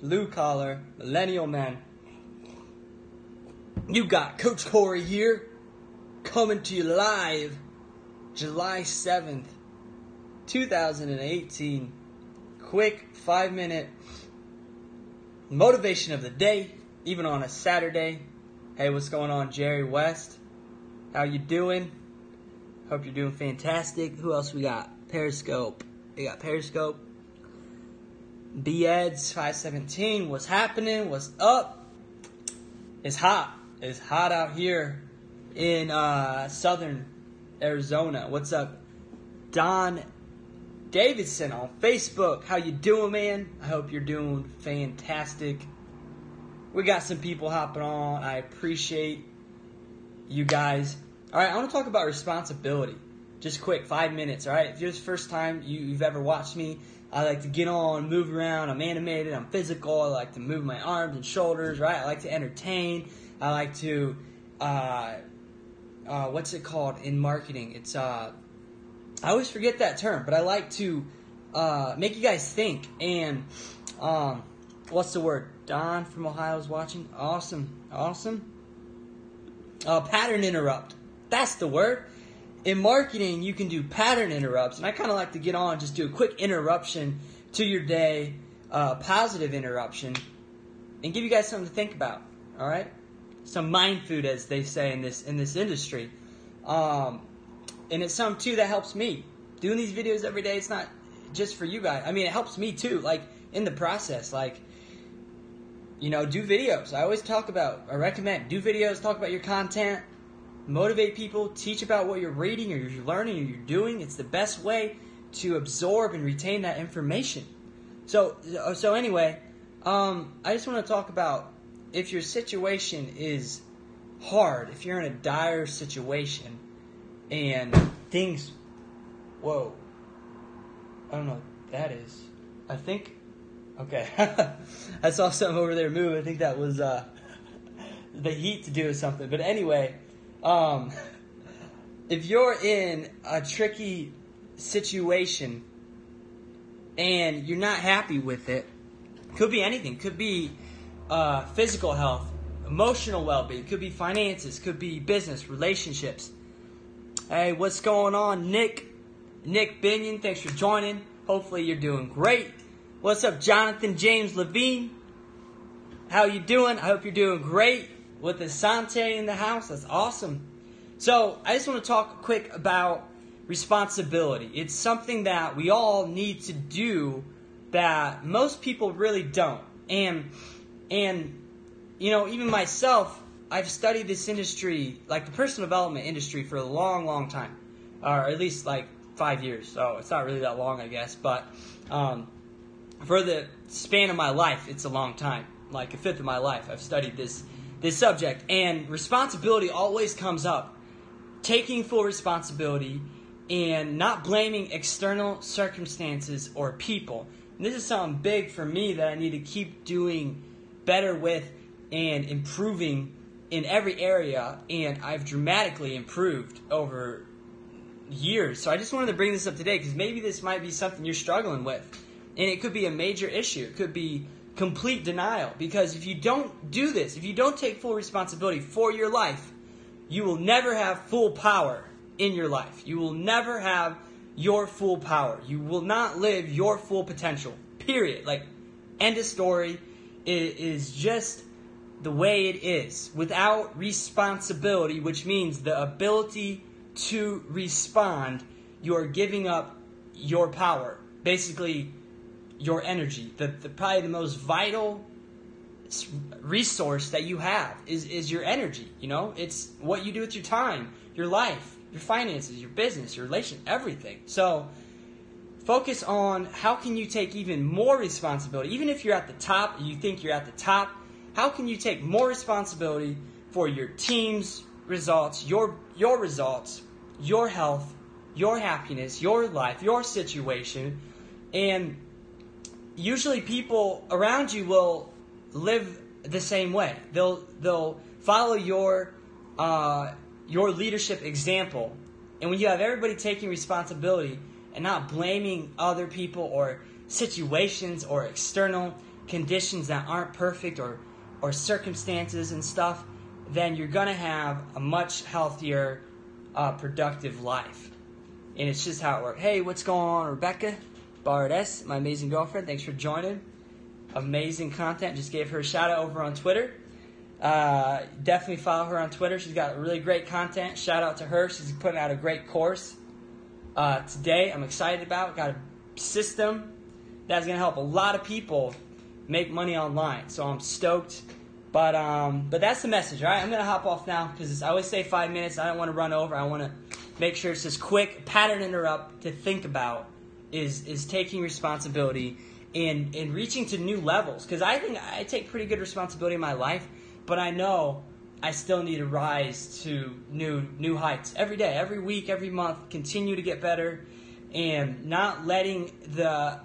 Blue collar, millennial men. You got Coach Corey here, coming to you live, July 7th, 2018. Quick 5-minute motivation of the day, even on a Saturday. Hey, what's going on, Jerry West? How you doing? Hope you're doing fantastic. Who else we got? Periscope. We got Periscope. B-Eds 517. What's happening? What's up? It's hot. It's hot out here in southern Arizona. What's up? Don Davidson on Facebook. How you doing, man? I hope you're doing fantastic. We got some people hopping on. I appreciate you guys. All right, I want to talk about responsibility. Just quick, 5 minutes, all right? If you're the first time you've ever watched me, I like to get on, move around. I'm animated. I'm physical. I like to move my arms and shoulders, right? I like to entertain. I like to, what's it called in marketing? It's, I always forget that term, but I like to make you guys think. And what's the word? Don from Ohio is watching. Awesome. Pattern interrupt. That's the word. In marketing, you can do pattern interrupts, and I kind of like to get on, just do a quick interruption to your day, positive interruption, and give you guys something to think about. All right, some mind food, as they say in this industry, and it's something too that helps me doing these videos every day. It's not just for you guys. I mean, it helps me too. Like in the process, like do videos. I recommend do videos. Talk about your content. Motivate people, teach about what you're reading or you're learning or you're doing. It's the best way to absorb and retain that information. So anyway, I just want to talk about if your situation is hard, if you're in a dire situation and things, whoa, I don't know what that is. I think, okay, I saw something over there move. I think that was the heat to do with something. But anyway, if you're in a tricky situation and you're not happy with it, could be anything. Could be physical health, emotional well-being, could be finances, could be business, relationships. Hey, what's going on, Nick Binion? Thanks for joining. Hopefully you're doing great. What's up, Jonathan James Levine? How you doing? I hope you're doing great. With Asante in the house, that's awesome. So I just want to talk quick about responsibility. It's something that we all need to do that most people really don't. And even myself, I've studied this industry, like the personal development industry, for a long, long time, or at least like 5 years. So it's not really that long, I guess, but for the span of my life, it's a long time. Like a fifth of my life, I've studied this subject, and responsibility always comes up. Taking full responsibility and not blaming external circumstances or people. And this is something big for me that I need to keep doing better with and improving in every area, and I've dramatically improved over years. So I just wanted to bring this up today because maybe this might be something you're struggling with, and it could be a major issue. It could be complete denial, because if you don't do this, if you don't take full responsibility for your life, you will never have full power in your life. You will never have your full power. You will not live your full potential, period. Like, end of story. It is just the way it is. Without responsibility, which means the ability to respond, you are giving up your power. Basically, your energy, probably the most vital resource that you have is your energy. It's what you do with your time, your life, your finances, your business, your relation, everything. So focus on how can you take even more responsibility. Even if you're at the top, you think you're at the top, how can you take more responsibility for your team's results, your results, your health, your happiness, your life, your situation. And usually people around you will live the same way. They'll follow your leadership example. And when you have everybody taking responsibility and not blaming other people or situations or external conditions that aren't perfect, or circumstances and stuff, then you're going to have a much healthier, productive life. And it's just how it works. Hey, what's going on, Rebecca Bardes, my amazing girlfriend? Thanks for joining. Amazing content. Just gave her a shout out over on Twitter. Definitely follow her on Twitter. She's got really great content. Shout out to her. She's putting out a great course today. I'm excited about. Got a system that's going to help a lot of people make money online. So I'm stoked. But that's the message, all right? I'm going to hop off now because I always say 5 minutes. I don't want to run over. I want to make sure it's just quick. Pattern interrupt to think about is taking responsibility and reaching to new levels. Because I think I take pretty good responsibility in my life, but I know I still need to rise to new heights every day, every week, every month. Continue to get better and not letting the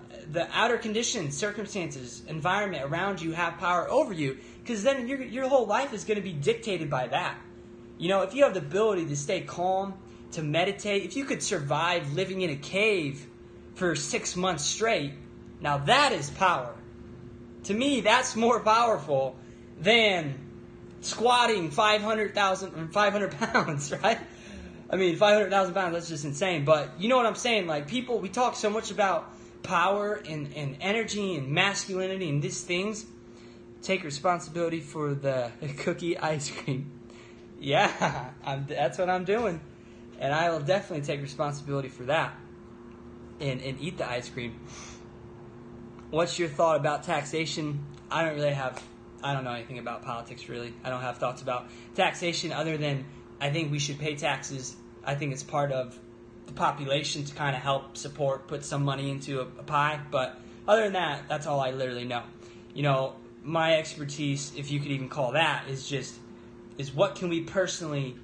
outer conditions, circumstances, environment around you have power over you. Because then your whole life is going to be dictated by that. You know, if you have the ability to stay calm, to meditate, if you could survive living in a cave for 6 months straight, now that is power. To me, that's more powerful than squatting 500 pounds, right? I mean, 500,000 pounds, that's just insane. But you know what I'm saying? Like, people, we talk so much about power and energy and masculinity and these things. Take responsibility for the cookie ice cream. Yeah, that's what I'm doing. And I will definitely take responsibility for that and eat the ice cream. What's your thought about taxation? I don't know anything about politics, really. I don't have thoughts about taxation other than I think we should pay taxes. I think it's part of the population to kind of help support, put some money into a pie. But other than that, that's all I literally know. You know, my expertise, if you could even call that, is what can we personally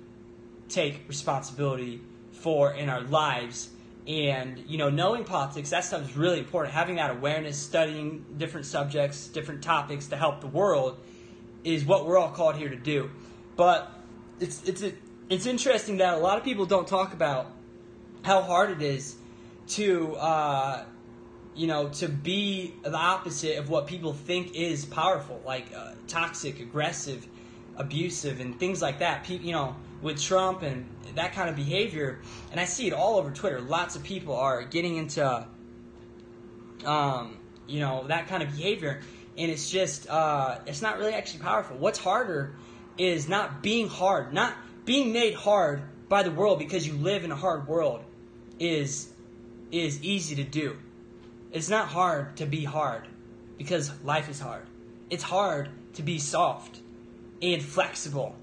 take responsibility for in our lives. And, you know, knowing politics, that stuff is really important. Having that awareness, studying different subjects, different topics to help the world is what we're all called here to do. But it's interesting that a lot of people don't talk about how hard it is to, to be the opposite of what people think is powerful, like toxic, aggressive, abusive, and things like that. With Trump and that kind of behavior, and I see it all over Twitter. Lots of people are getting into, that kind of behavior, and it's just, it's not really actually powerful. What's harder is not being hard, not being made hard by the world because you live in a hard world is easy to do. It's not hard to be hard because life is hard. It's hard to be soft and flexible.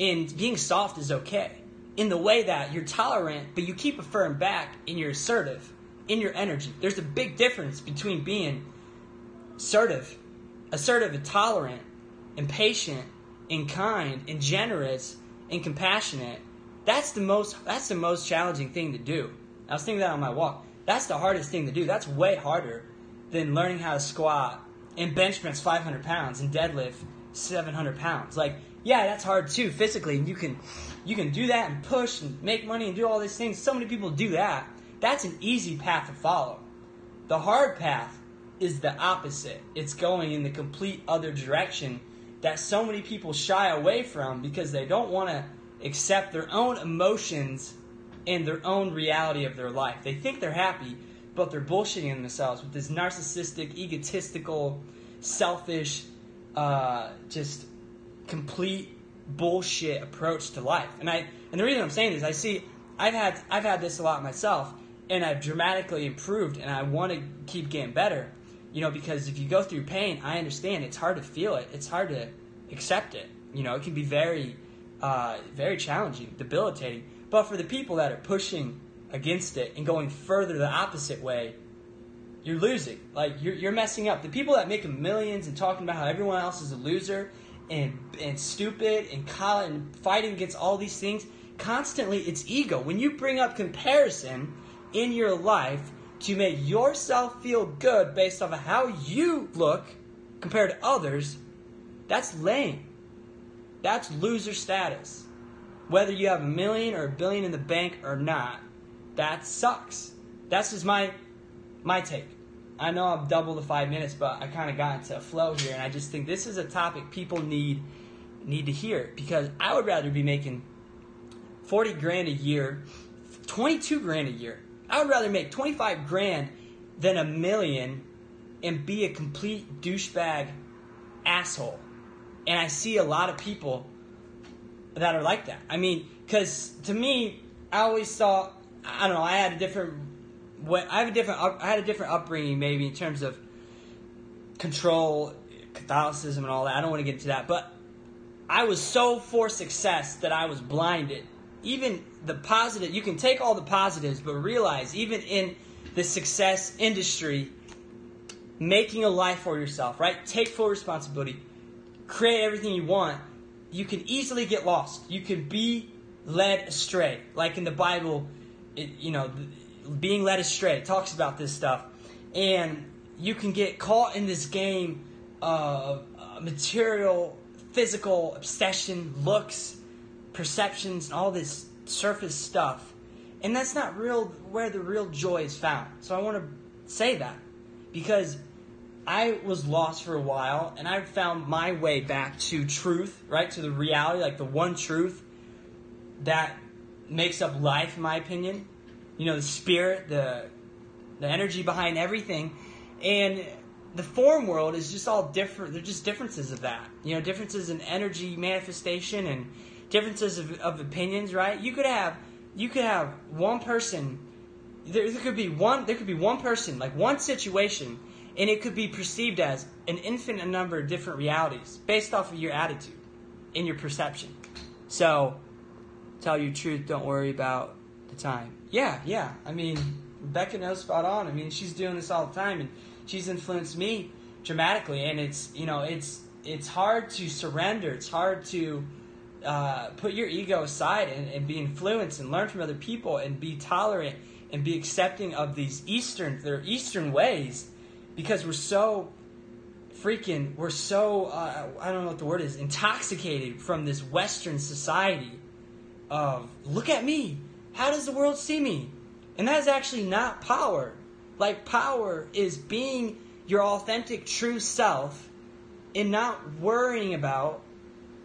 And being soft is okay in the way that you're tolerant, but you keep a firm back and you're assertive in your energy. There's a big difference between being assertive and tolerant and patient and kind and generous and compassionate. That's the most challenging thing to do. I was thinking that on my walk. That's the hardest thing to do. That's way harder than learning how to squat and bench press 500 pounds and deadlift 700 pounds. Like, yeah, that's hard too physically. And you can do that and push and make money and do all these things. So many people do that. That's an easy path to follow. The hard path is the opposite. It's going in the complete other direction that so many people shy away from because they don't want to accept their own emotions and their own reality of their life. They think they're happy, but they're bullshitting themselves with this narcissistic, egotistical, selfish, just complete bullshit approach to life. And the reason I'm saying this, I've had this a lot myself, and I've dramatically improved, and I want to keep getting better. Because if you go through pain, I understand it's hard to feel it. It's hard to accept it. It can be very, very challenging, debilitating. But for the people that are pushing against it and going further the opposite way, you're losing. Like, you're messing up. The people that make millions and talking about how everyone else is a loser and stupid and fighting against all these things, constantly it's ego. When you bring up comparison in your life to make yourself feel good based off of how you look compared to others, that's lame. That's loser status. Whether you have $1 million or $1 billion in the bank or not, that sucks. That's just my take. I know I'm double the 5 minutes, but I kind of got into a flow here, and I just think this is a topic people need to hear, because I would rather be making 40 grand a year, 22 grand a year. I would rather make 25 grand than $1 million and be a complete douchebag asshole. And I see a lot of people that are like that. I mean, because to me, I always thought, I don't know, I had a different upbringing maybe in terms of control, Catholicism, and all that. I don't want to get into that, but I was so for success that I was blinded. Even the positive, you can take all the positives, but realize even in the success industry, making a life for yourself, right? Take full responsibility, create everything you want. You can easily get lost. You can be led astray. Like in the Bible, being led astray, it talks about this stuff. And you can get caught in this game of material, physical obsession, looks, perceptions, and all this surface stuff. And that's not where the real joy is found. So I want to say that, because I was lost for a while, and I found my way back to truth, right? To the reality, like the one truth that makes up life, in my opinion. You know, the spirit, the energy behind everything. And the form world is just all different. They're just differences of that. You know, differences in energy manifestation and differences of opinions, right? You could have one person. There could be one person, like one situation, and it could be perceived as an infinite number of different realities based off of your attitude and your perception. So, tell you the truth, don't worry about the time. Yeah. I mean, Rebecca knows spot on. I mean, she's doing this all the time, and she's influenced me dramatically. And it's hard to surrender. It's hard to put your ego aside and be influenced and learn from other people and be tolerant and be accepting of these Eastern ways, because we're so I don't know what the word is, intoxicated from this Western society of, look at me, how does the world see me? And that is actually not power. Like, power is being your authentic, true self and not worrying about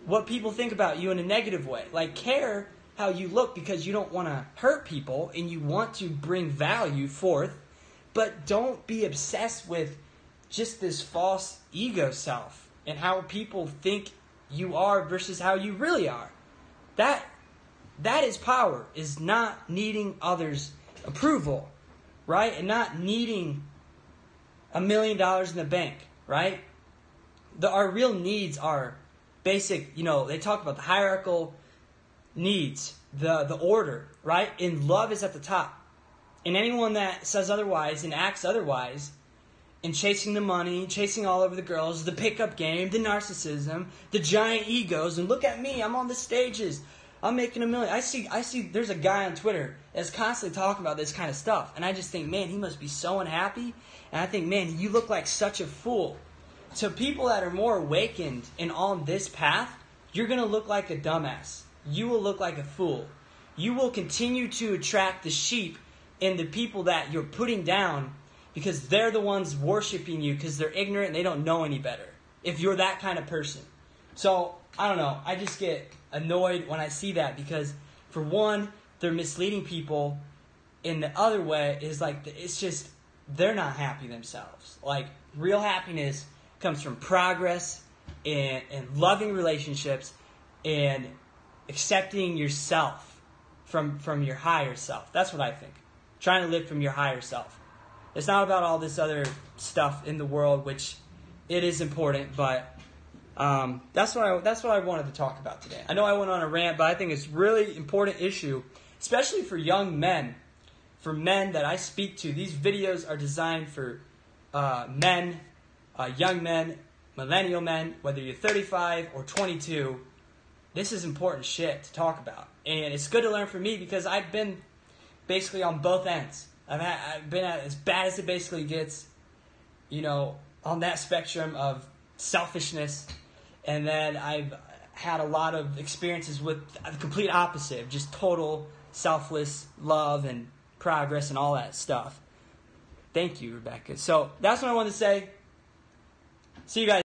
what people think about you in a negative way. Like, care how you look because you don't want to hurt people and you want to bring value forth, but don't be obsessed with just this false ego self and how people think you are versus how you really are. That is power, is not needing others' approval, right? And not needing $1 million in the bank, right? Our real needs are basic, they talk about the hierarchical needs, the order, right? And love is at the top. And anyone that says otherwise and acts otherwise, and chasing the money, chasing all over the girls, the pickup game, the narcissism, the giant egos, and look at me, I'm on the stages, I'm making $1 million. I see there's a guy on Twitter that's constantly talking about this kind of stuff. And I just think, man, he must be so unhappy. And I think, man, you look like such a fool. To people that are more awakened and on this path, you're going to look like a dumbass. You will look like a fool. You will continue to attract the sheep and the people that you're putting down, because they're the ones worshiping you because they're ignorant and they don't know any better, if you're that kind of person. So, I don't know. I just get annoyed when I see that, because, for one, they're misleading people, and the other way is like, it's just, they're not happy themselves. Like, real happiness comes from progress and loving relationships and accepting yourself from your higher self. That's what I think. Trying to live from your higher self. It's not about all this other stuff in the world, which it is important, but that's what I wanted to talk about today. I know I went on a rant, but I think it's a really important issue, especially for young men, for men that I speak to. These videos are designed for men, young men, millennial men, whether you're 35 or 22. This is important shit to talk about. And it's good to learn from me, because I've been basically on both ends. I've been at as bad as it basically gets, on that spectrum of selfishness. And then I've had a lot of experiences with the complete opposite, just total selfless love and progress and all that stuff. Thank you, Rebecca. So that's what I wanted to say. See you guys.